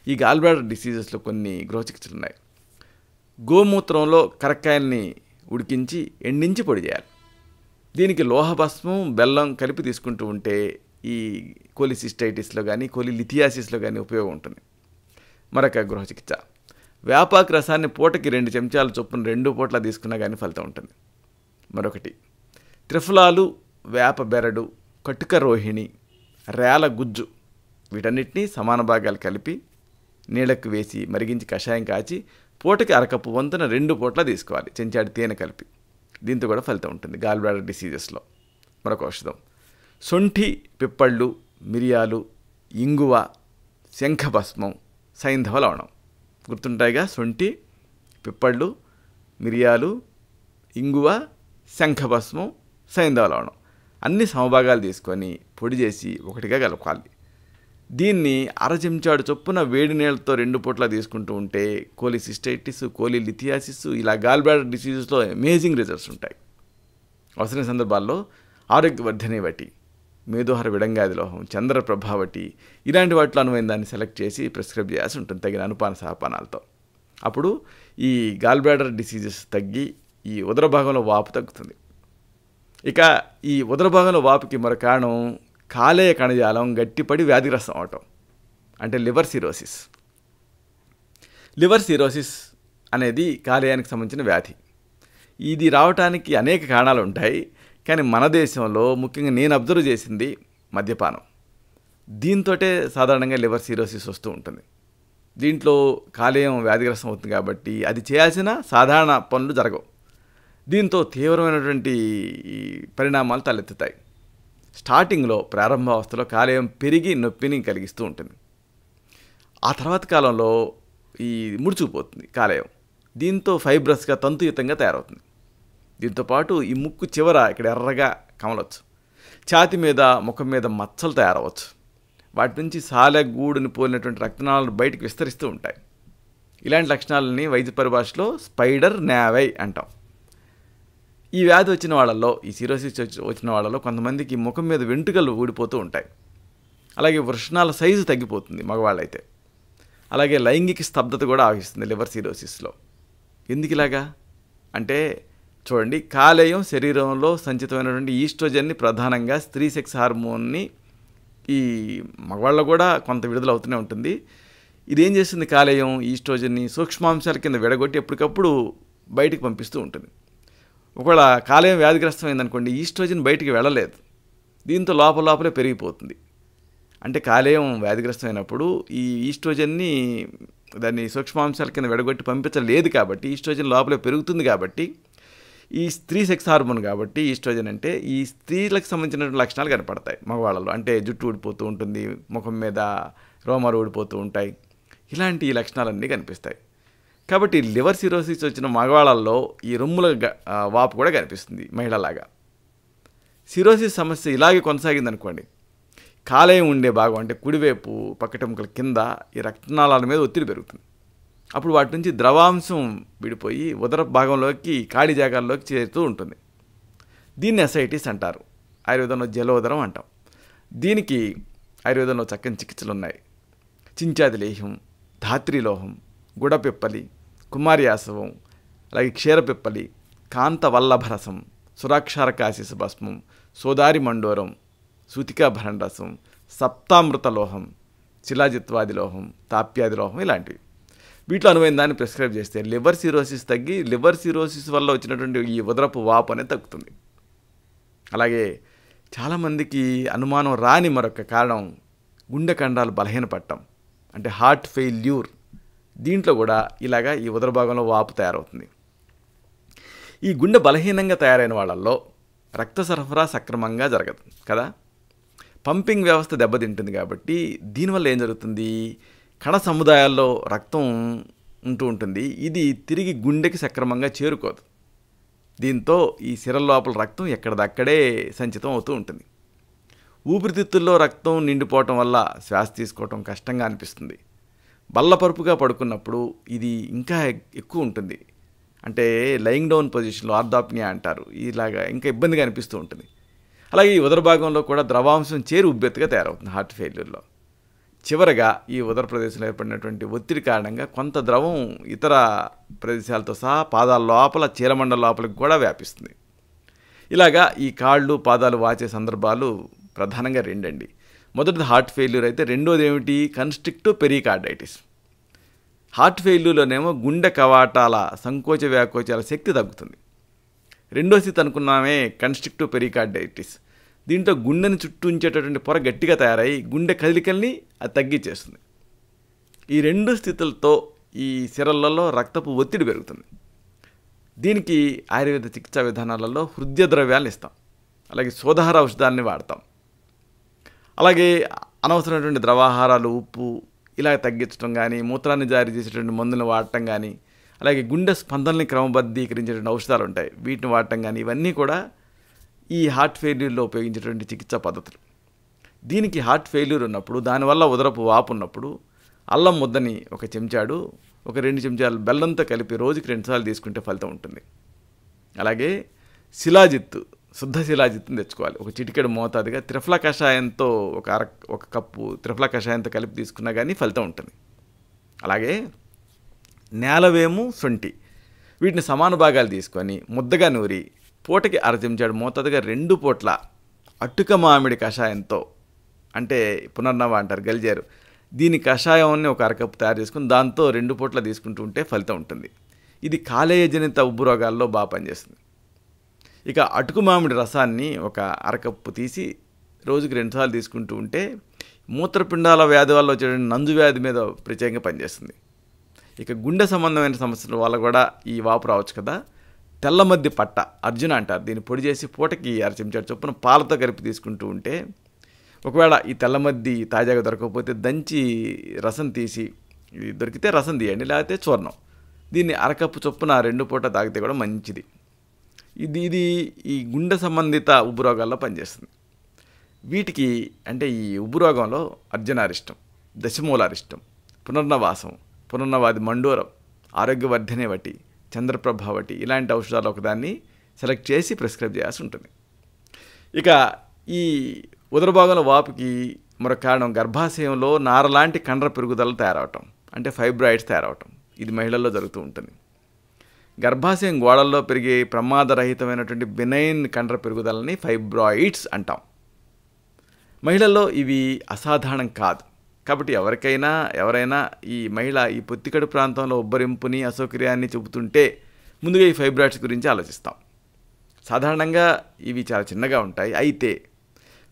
ఈ గాల్ బ్లాడర్ డిసీజెస్లో కొన్ని గృహ చికిత్సలు ఉన్నాయి. గోమూత్రంలో కరక్కాయల్ని ఉడికించి ఎండించి పొడి చేయాలి. దీనికి లోహభస్మం, బెల్లం కలిపి తీసుకుంటూ ఉంటే ఈ కోలిసిస్టైటిస్లో కానీ కోలిలిథియాసిస్లో కానీ ఉపయోగం ఉంటుంది. మరొక గృహ చికిత్స వేపాకు రసాన్ని పూటకి 2 చెంచాల చొప్పున 2 పూట్ల తీసుకున్నా కానీ ఫలితం ఉంటుంది. మరొకటి త్రిఫలాలు, వేప బెరడు, కటుక రోహిణి, రేల గుజ్జు వీటన్నిటినీ సమాన భాగాలు కలిపి నీళ్ళకు వేసి మరిగించి కషాయం కాచి పూటకి అరకప్పు వంతున 2 పూట్ల తీసుకోవాలి, చెంచాడు తేనె కలిపి. దీంతో కూడా ఫలితం ఉంటుంది గాల్ బ్లాడర్ డిసీజెస్లో. మరొక ఔషధం శొంఠి, పిప్పళ్ళు, మిరియాలు, ఇంగువ, శంఖభస్మం, సైంధవ లవణం. గుర్తుంటాయిగా, శొంఠి, పిప్పళ్ళు, మిరియాలు, ఇంగువ, శంఖభస్మం, సైంధవ లవణం అన్ని సమభాగాలు తీసుకొని పొడి చేసి ఒకటిగా కలపాలి. దీన్ని చెంచాడు చొప్పున వేడి నీళ్ళతో 2 పూట్ల తీసుకుంటూ ఉంటే కోలిసిస్టైటిస్, కోలిలిథియాసిస్ ఇలా గాల్ బ్లాడర్ డిసీజెస్లో అమేజింగ్ రిజల్ట్స్ ఉంటాయి. అవసరమైన సందర్భాల్లో ఆరోగ్యవర్ధనే వటి, మేధోహర విడంగాది లోహం, చంద్రప్రభావటి, ఇలాంటి వాటిలో అనువైన దాన్ని సెలెక్ట్ చేసి ప్రిస్క్రైబ్ చేయాల్సి ఉంటుంది తగిన అనుపాన సహపానాలతో. అప్పుడు ఈ గాల్ బ్లాడర్ డిసీజెస్ తగ్గి ఈ ఉదర భాగంలో వాపు తగ్గుతుంది. ఇక ఈ ఉదర భాగంలో వాపుకి మరో కారణం కాలేయ కణజాలం గట్టిపడి వ్యాధిగ్రస్తం అవటం, అంటే లివర్ సిరోసిస్. లివర్ సిరోసిస్ అనేది కాలేయానికి సంబంధించిన వ్యాధి. ఇది రావడానికి అనేక కారణాలు ఉంటాయి. కానీ మన దేశంలో ముఖ్యంగా నేను అబ్జర్వ్ చేసింది మద్యపానం. దీంతోటే సాధారణంగా లివర్ సిరోసిస్ వస్తూ ఉంటుంది. దీంట్లో కాలేయం వ్యాధిగ్రస్తం అవుతుంది కాబట్టి అది చేయాల్సిన సాధారణ పనులు జరగవు. దీంతో తీవ్రమైనటువంటి పరిణామాలు తలెత్తుతాయి. స్టార్టింగ్లో ప్రారంభావస్థలో కాలేయం పెరిగి నొప్పిని కలిగిస్తూ ఉంటుంది. ఆ తర్వాత కాలంలో ఈ ముడుచుకుపోతుంది కాలేయం. దీంతో ఫైబ్రస్గా తంతుయుతంగా తయారవుతుంది. దీంతోపాటు ఈ ముక్కు చివర ఇక్కడ ఎర్రగా కమలవచ్చు. ఛాతి మీద ముఖం మీద మచ్చలు తయారవచ్చు. వాటి నుంచి సాలెగూడుని పోలినటువంటి రక్తనాళాలు బయటికి విస్తరిస్తూ ఉంటాయి. ఇలాంటి లక్షణాలని వైద్య పరిభాషలో స్పైడర్ నావై అంటాం. ఈ వ్యాధి వచ్చిన వాళ్ళల్లో, ఈ సిరోసిస్ వచ్చిన వాళ్ళలో కొంతమందికి ముఖం మీద వెంట్రుకలు ఊడిపోతూ ఉంటాయి. అలాగే వృషణాల సైజు తగ్గిపోతుంది మగవాళ్ళైతే. అలాగే లైంగిక స్తబ్దత కూడా ఆవహిస్తుంది లివర్ సిరోసిస్లో. ఎందుకు ఇలాగా అంటే చూడండి, కాలేయం శరీరంలో సంచితమైనటువంటి ఈస్ట్రోజన్ని ప్రధానంగా స్త్రీ సెక్స్ హార్మోన్ని ఈ మగవాళ్ళలో కూడా కొంత విడుదల అవుతూనే ఉంటుంది. ఇదేం చేస్తుంది, కాలేయం ఈస్ట్రోజన్ని సూక్ష్మాంశాల కింద విడగొట్టి ఎప్పటికప్పుడు బయటికి పంపిస్తూ ఉంటుంది. ఒకవేళ కాలేయం వ్యాధిగ్రస్తమైందనుకోండి, ఈస్ట్రోజన్ బయటికి వెళ్ళలేదు. దీంతో లోపలే పెరిగిపోతుంది. అంటే కాలేయం వ్యాధిగ్రస్తమైనప్పుడు ఈ ఈస్ట్రోజన్ని దాన్ని సూక్ష్మాంశాల కింద విడగొట్టి పంపించలేదు కాబట్టి ఈస్ట్రోజన్ లోపలే పెరుగుతుంది. కాబట్టి ఈ స్త్రీ సెక్స్ హార్మోన్ కాబట్టి ఈస్ట్రోజన్ అంటే ఈ స్త్రీలకు సంబంధించినటువంటి లక్షణాలు కనపడతాయి మగవాళ్ళలో. అంటే జుట్టు ఊడిపోతూ ఉంటుంది, ముఖం మీద రోమాలు ఊడిపోతూ ఉంటాయి, ఇలాంటి లక్షణాలన్నీ కనిపిస్తాయి. కాబట్టి లివర్ సిరోసిస్ వచ్చిన మగవాళ్ళల్లో ఈ రొమ్ముల వాపు కూడా కనిపిస్తుంది మహిళలాగా. సిరోసిస్ సమస్య ఇలాగే కొనసాగిందనుకోండి, కాలేయం ఉండే భాగం అంటే కుడివైపు పక్కటెముకల కింద ఈ రక్తనాళాల మీద ఒత్తిడి పెరుగుతుంది. అప్పుడు వాటి నుంచి ద్రవాంశం విడిపోయి ఉదర భాగంలోకి ఖాళీ జాగాల్లోకి చేరుతూ ఉంటుంది. దీన్ని ఎసైటిస్ అంటారు. ఆయుర్వేదంలో జలోదరం అంటాం. దీనికి ఆయుర్వేదంలో చక్కని చికిత్సలు ఉన్నాయి. చించాది లేహ్యం, ధాత్రిలోహం, గుడపిప్పలి, కుమార్యాసవం, అలాగే క్షీరపిప్పలి, కాంతవల్లభరసం, సురాక్షారకాశిస భస్మం, సోదారి మండోరం, సూతికాభరణ రసం, సప్తామృతలోహం, శిలాజిత్వాదిలోహం, తాప్యాదిలోహం, ఇలాంటివి. వీటిలో అనువైన దాన్ని ప్రిస్క్రైబ్ చేస్తే లివర్ సిరోసిస్ తగ్గి లివర్ సిరోసిస్ వల్ల వచ్చినటువంటి ఈ ఉదరపు వాపు అనేది తగ్గుతుంది. అలాగే చాలామందికి అనుమానం రాని మరొక కారణం గుండె కండాలు బలహీనపడటం, అంటే హార్ట్ ఫెయిల్యూర్. దీంట్లో కూడా ఇలాగా ఈ ఉదర భాగంలో వాపు తయారవుతుంది. ఈ గుండె బలహీనంగా తయారైన వాళ్ళల్లో రక్త సరఫరా సక్రమంగా జరగదు కదా. పంపింగ్ వ్యవస్థ దెబ్బతింటుంది. కాబట్టి దీనివల్ల ఏం జరుగుతుంది, కణ సముదాయాల్లో రక్తం ఉంటూ ఉంటుంది. ఇది తిరిగి గుండెకి సక్రమంగా చేరుకోదు. దీంతో ఈ సిరల లోపల రక్తం ఎక్కడిదక్కడే సంచితం అవుతూ ఉంటుంది. ఊపిరితిత్తుల్లో రక్తం నిండిపోవటం వల్ల శ్వాస తీసుకోవటం కష్టంగా అనిపిస్తుంది. బల్లపరుపుగా పడుకున్నప్పుడు ఇది ఇంకా ఎక్కువ ఉంటుంది. అంటే లయింగ్ డౌన్ పొజిషన్లో ఆర్థాప్నియా అంటారు. ఇలాగా ఇంకా ఇబ్బందిగా అనిపిస్తూ ఉంటుంది. అలాగే ఈ ఉదర భాగంలో కూడా ద్రవాంశం చేరి ఉబ్బెత్తుగా తయారవుతుంది హార్ట్ ఫెయిల్యూర్లో. చివరగా ఈ ఉదర ప్రదేశంలో ఏర్పడినటువంటి ఒత్తిడి కారణంగా కొంత ద్రవం ఇతర ప్రదేశాలతో సహా పాదాల లోపల చీలమండల లోపలికి కూడా వ్యాపిస్తుంది. ఇలాగా ఈ కాళ్ళు పాదాలు వాచే సందర్భాలు ప్రధానంగా రెండండి. మొదటిది హార్ట్ ఫెయిల్యూర్ అయితే రెండోది ఏమిటి, కన్స్ట్రిక్టివ్ పెరికార్డైటిస్. హార్ట్ ఫెయిల్యూర్లోనేమో గుండె కవాటాల సంకోచ వ్యాకోచాల శక్తి తగ్గుతుంది. రెండో స్థితి అనుకున్నామే కన్స్ట్రిక్టివ్ పెరికార్డైటిస్. దీంట్లో గుండెని చుట్టూ ఉంచేటటువంటి పొర గట్టిగా తయారై గుండె కదలికల్ని అది తగ్గించేస్తుంది. ఈ రెండు స్థితులతో ఈ సిరలలో రక్తపు ఒత్తిడి పెరుగుతుంది. దీనికి ఆయుర్వేద చికిత్సా విధానాలలో హృదయ ద్రవ్యాలను ఇస్తాం, అలాగే శోధహార ఔషధాలని వాడతాం. అలాగే అనవసరమైనటువంటి ద్రవాహారాలు, ఉప్పు ఇలా తగ్గించడం కానీ, మూత్రాన్ని జారీ చేసేటువంటి మందులను వాడటం కానీ, అలాగే గుండె స్పందనని క్రమబద్ధీకరించేటువంటి ఔషధాలు ఉంటాయి, వీటిని వాడటం కానీ, ఇవన్నీ కూడా ఈ హార్ట్ ఫెయిల్యూర్లో ఉపయోగించేటువంటి చికిత్సా పద్ధతులు. దీనికి హార్ట్ ఫెయిల్యూర్ ఉన్నప్పుడు, దానివల్ల ఉదరపు వాపు ఉన్నప్పుడు అల్లం ముద్దని ఒక చెంచాడు, ఒక 2 చెంచాలు బెల్లంతో కలిపి రోజుకి 2 సార్లు తీసుకుంటే ఫలితం ఉంటుంది. అలాగే శిలాజిత్తు శుద్ధ శిలాజిత్తుని తెచ్చుకోవాలి. ఒక చిటికెడు మోతాదుగా త్రిఫల కషాయంతో ఒక కప్పు త్రిఫల కషాయంతో కలిపి తీసుకున్నా కానీ ఫలితం ఉంటుంది. అలాగే నేలవేము, శొంఠి వీటిని సమాన భాగాలు తీసుకొని ముద్దగా నూరి పూటకి 1/2 చెంచాడు మోతాదుగా 2 పూట్ల అటుక మామిడి కషాయంతో, అంటే పునర్నవ అంటారు, గలిజారు, దీని కషాయాన్ని ఒక 1/2 కప్పు తయారు చేసుకుని దాంతో 2 పూట్ల తీసుకుంటూ ఉంటే ఫలితం ఉంటుంది. ఇది కాలేయజనిత ఉబ్బు రోగాల్లో బాగా పనిచేస్తుంది. ఇక అటుకు మామిడి రసాన్ని ఒక 1/2 కప్పు తీసి రోజుకి 2 సార్లు తీసుకుంటూ ఉంటే మూత్రపిండాల వ్యాధి వల్ల వచ్చే నంజు వ్యాధి మీద ప్రత్యేకంగా పనిచేస్తుంది. ఇక గుండె సంబంధమైన సమస్యల వల్ల కూడా ఈ వాపు రావచ్చు కదా. తెల్లమద్ది పట్ట, అర్జున అంటారు, దీన్ని పొడి చేసి పూటకి 1/2 చెంచాడు చొప్పున పాలతో కలిపి తీసుకుంటూ ఉంటే, ఒకవేళ ఈ తెల్లమద్ది తాజాగా దొరకకపోతే దంచి రసం తీసి, దొరికితే రసం తీయండి, లేకపోతే చూర్ణం, దీన్ని 1/2 కప్పు చొప్పున 2 పూట తాగితే కూడా మంచిది. ఇది ఈ గుండె సంబంధిత ఉబ్బు రోగాల్లో పనిచేస్తుంది. వీటికి అంటే ఈ ఉబ్బు రోగంలో అర్జునారిష్టం, దశమూలారిష్టం, పునర్నవాసం, పునర్నవాది మండూరం, ఆరోగ్యవర్ధనే వటి, చంద్రప్రభ వటి ఇలాంటి ఔషధాలు ఒకదాన్ని సెలెక్ట్ చేసి ప్రిస్క్రైబ్ చేయాల్సి ఉంటుంది. ఇక ఈ ఉదర భాగంలో వాపుకి మరొక కారణం గర్భాశయంలో నారలాంటి కండర పెరుగుదల తయారవటం, అంటే ఫైబ్రాయిడ్స్ తయారవటం. ఇది మహిళల్లో జరుగుతూ ఉంటుంది. గర్భాశయం గోడల్లో పెరిగే ప్రమాదరహితమైనటువంటి బినైన్ కండర పెరుగుదలని ఫైబ్రాయిడ్స్ అంటాం. మహిళల్లో ఇవి అసాధారణం కాదు. కాబట్టి ఎవరైనా ఈ మహిళ ఈ పొత్తికడు ప్రాంతంలో ఉబ్బరింపుని, అసౌకర్యాన్ని చెబుతుంటే ముందుగా ఈ ఫైబ్రాయిడ్స్ గురించి ఆలోచిస్తాం. సాధారణంగా ఇవి చాలా చిన్నగా ఉంటాయి. అయితే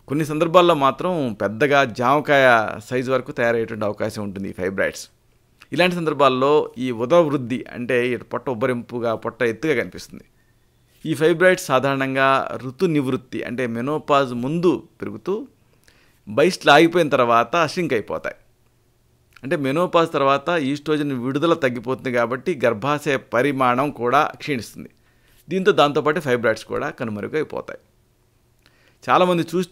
కొన్ని సందర్భాల్లో మాత్రం పెద్దగా జామకాయ సైజు వరకు తయారయ్యేటువంటి అవకాశం ఉంటుంది ఈ ఫైబ్రాయిడ్స్. ఇలాంటి సందర్భాల్లో ఈ ఉదర వృద్ధి, అంటే పొట్ట ఉబ్బరింపుగా, పొట్ట ఎత్తుగా కనిపిస్తుంది. ఈ ఫైబ్రాయిడ్స్ సాధారణంగా ఋతు నివృత్తి, అంటే మెనోపాజ్ ముందు పెరుగుతూ బైస్ట్లు ఆగిపోయిన తర్వాత షింక్ అయిపోతాయి. అంటే మెనోపాజ్ తర్వాత ఈస్ట్రోజన్ విడుదల తగ్గిపోతుంది కాబట్టి గర్భాశయ పరిమాణం కూడా క్షీణిస్తుంది. దాంతోపాటు ఫైబ్రాయిడ్స్ కూడా కనుమరుగైపోతాయి. చాలామంది చూసి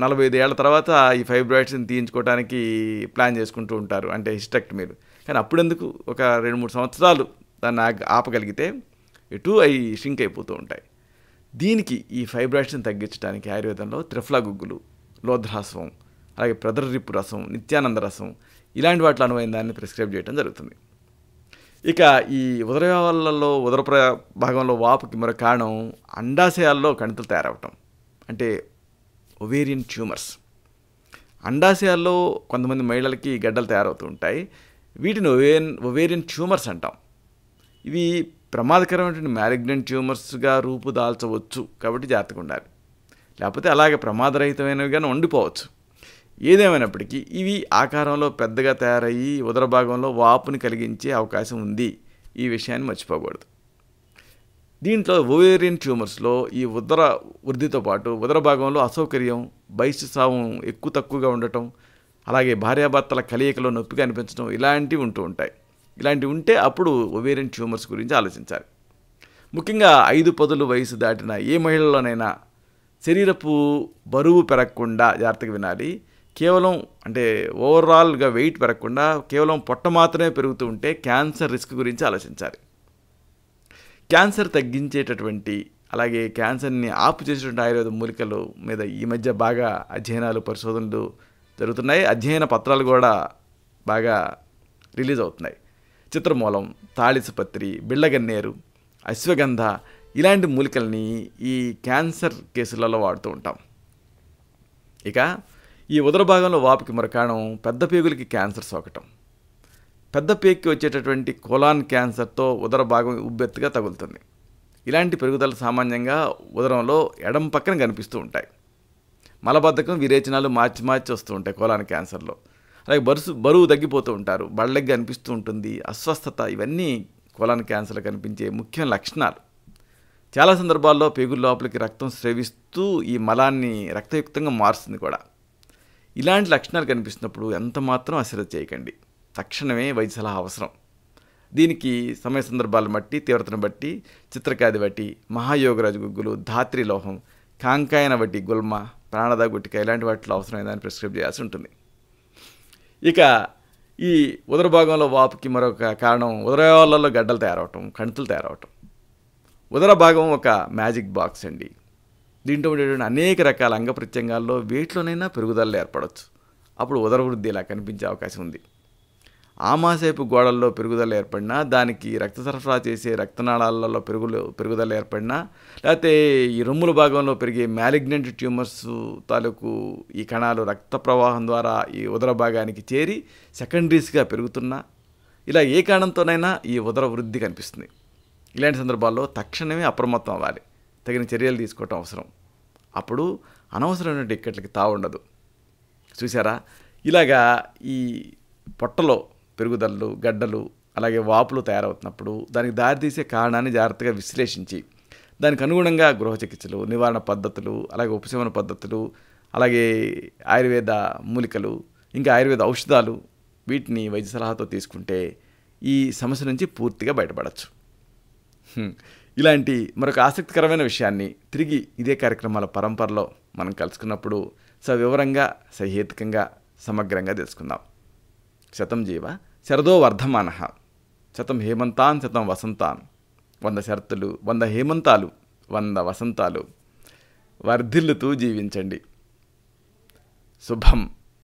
45 ఏళ్ల తర్వాత ఈ ఫైబ్రాయిడ్స్ని తీయించుకోవడానికి ప్లాన్ చేసుకుంటూ ఉంటారు, అంటే హిస్టెక్టమీలు. కానీ అప్పుడెందుకు, ఒక 2-3 సంవత్సరాలు దాన్ని ఆపగలిగితే అవి షింక్ అయిపోతూ ఉంటాయి. దీనికి ఈ ఫైబ్రాయిడ్స్ని తగ్గించడానికి ఆయుర్వేదంలో త్రిఫలా గుగ్గులు, లోధ్రాస్వం, అలాగే ప్రదర్రిప్పు రసం, నిత్యానంద రసం ఇలాంటి వాటిలో అనువైన దాన్ని ప్రిస్క్రైబ్ చేయడం జరుగుతుంది. ఇక ఈ ఉదర భాగంలో వాపుకి మరొక కారణం అండాశయాల్లో కణితులు తయారవటం, అంటే ఒవేరియన్ ట్యూమర్స్. అండాశయాల్లో కొంతమంది మహిళలకి గడ్డలు తయారవుతూ ఉంటాయి. వీటిని ఒవేరియన్ ట్యూమర్స్ అంటాం. ఇవి ప్రమాదకరమైనటువంటి మ్యాలిగ్నెంట్ ట్యూమర్స్గా రూపుదాల్చవచ్చు, కాబట్టి జాగ్రత్తగా ఉండాలి. లేకపోతే అలాగే ప్రమాదరహితమైనవిగానే ఉండిపోవచ్చు. ఏదేమైనప్పటికీ ఇవి ఆకారంలో పెద్దగా తయారయ్యి ఉదర భాగంలో వాపుని కలిగించే అవకాశం ఉంది. ఈ విషయాన్ని మర్చిపోకూడదు. దీంట్లో ఓవేరియన్ ట్యూమర్స్లో ఈ ఉదర వృద్ధితో పాటు ఉదర భాగంలో అసౌకర్యం, బహిష్సావం ఎక్కువ తక్కువగా ఉండటం, అలాగే భార్యాభర్తల కలయికలో నొప్పిగా అనిపించడం ఇలాంటివి ఇలాంటివి ఉంటే అప్పుడు ఓవేరియన్ ట్యూమర్స్ గురించి ఆలోచించాలి. ముఖ్యంగా 5 వయసు దాటిన ఏ మహిళలోనైనా శరీరపు బరువు పెరగకుండా జాగ్రత్తగా వినాలి. కేవలం అంటే ఓవరాల్గా వెయిట్ పెరగకుండా కేవలం పొట్ట మాత్రమే పెరుగుతూ ఉంటే క్యాన్సర్ రిస్క్ గురించి ఆలోచించాలి. క్యాన్సర్ తగ్గించేటటువంటి, అలాగే క్యాన్సర్ని ఆపు చేసేటువంటి ఆయుర్వేద మూలికల మీద ఈ మధ్య బాగా అధ్యయనాలు, పరిశోధనలు జరుగుతున్నాయి. అధ్యయన పత్రాలు కూడా బాగా రిలీజ్ అవుతున్నాయి. చిత్రమూలం, తాళిసపత్రి, బిళ్ళగన్నేరు, అశ్వగంధ ఇలాంటి మూలికల్ని ఈ క్యాన్సర్ కేసులలో వాడుతూ ఉంటాం. ఇక ఈ ఉదర భాగంలో వాపుకి మరో కారణం పెద్ద పేగులకి క్యాన్సర్ సోకటం. పెద్ద పేగుకి వచ్చేటటువంటి కోలాన్ క్యాన్సర్తో ఉదర భాగం ఉబ్బెత్తుగా తగులుతుంది. ఇలాంటి పెరుగుదల సామాన్యంగా ఉదరంలో ఎడం పక్కన కనిపిస్తూ ఉంటాయి. మలబద్ధకం, విరేచనాలు మార్చి వస్తూ ఉంటాయి కోలాన్ క్యాన్సర్లో. అలాగే బరువు తగ్గిపోతూ ఉంటారు, బళ్ళెగ్గా అనిపిస్తూ ఉంటుంది, అస్వస్థత, ఇవన్నీ కోలాన్ క్యాన్సర్లో కనిపించే ముఖ్య లక్షణాలు. చాలా సందర్భాల్లో పేగుల లోపలికి రక్తం స్రవిస్తూ ఈ మలాన్ని రక్తయుక్తంగా మారుస్తుంది కూడా. ఇలాంటి లక్షణాలు కనిపిస్తున్నప్పుడు ఎంత మాత్రం అశ్రద్ధ చేయకండి. తక్షణమే వైద్య సలహా అవసరం. దీనికి సమయ సందర్భాలను బట్టి, తీవ్రతను బట్టి చిత్రకాది వటి, మహాయోగరాజు గుగ్గులు, ధాత్రి లోహం, కాంకాయన వటి, గుల్మ, ప్రాణద గుట్టిక ఇలాంటి వాటిలో అవసరమైన దాన్ని ప్రిస్క్రైబ్ చేయాల్సి ఉంటుంది. ఇక ఈ ఉదర భాగంలో వాపుకి మరొక కారణం ఉదరాలలో గడ్డలు తయారవటం, కణుతులు తయారవటం. ఉదర భాగం ఒక మ్యాజిక్ బాక్స్ అండి. దీంట్లో ఉండేటువంటి అనేక రకాల అంగ ప్రత్యంగాల్లో వేటిలోనైనా పెరుగుదల ఏర్పడవచ్చు. అప్పుడు ఉదర వృద్ధి ఇలా కనిపించే అవకాశం ఉంది. ఆమాశయపు గోడల్లో పెరుగుదల ఏర్పడినా, దానికి రక్త సరఫరా చేసే రక్తనాళాలలో పెరుగుదల ఏర్పడినా, లేకపోతే ఈ రొమ్ముల భాగంలో పెరిగే మ్యాలిగ్నెంట్ ట్యూమర్స్ తాలూకు ఈ కణాలు రక్త ప్రవాహం ద్వారా ఈ ఉదర భాగానికి చేరి సెకండరీస్గా పెరుగుతున్నా, ఇలా ఏ కారణంతోనైనా ఈ ఉదర వృద్ధి కనిపిస్తుంది. ఇలాంటి సందర్భాల్లో తక్షణమే అప్రమత్తం అవ్వాలి, తగిన చర్యలు తీసుకోవటం అవసరం. అప్పుడు అనవసరమైన ఇక్కట్లకి తావుండదు. చూసారా, ఇలాగా ఈ పొట్టలో పెరుగుదలలు, గడ్డలు, అలాగే వాపులు తయారవుతున్నప్పుడు దానికి దారితీసే కారణాన్ని జాగ్రత్తగా విశ్లేషించి దానికి అనుగుణంగా గృహ చికిత్సలు, నివారణ పద్ధతులు, అలాగే ఉపశమన పద్ధతులు, అలాగే ఆయుర్వేద మూలికలు, ఇంకా ఆయుర్వేద ఔషధాలు, వీటిని వైద్య సలహాతో తీసుకుంటే ఈ సమస్య నుంచి పూర్తిగా బయటపడవచ్చు. ఇలాంటి మరొక ఆసక్తికరమైన విషయాన్ని తిరిగి ఇదే కార్యక్రమాల పరంపరలో మనం కలుసుకున్నప్పుడు సవివరంగా, సహేతుకంగా, సమగ్రంగా తెలుసుకుందాం. శతం జీవ శరదో వర్ధమానః, శతం హేమంతాన్ శతం వసంతాన్, 100 శరతులు, 100 హేమంతాలు, 100 వసంతాలు వర్ధిల్లుతూ జీవించండి. శుభం.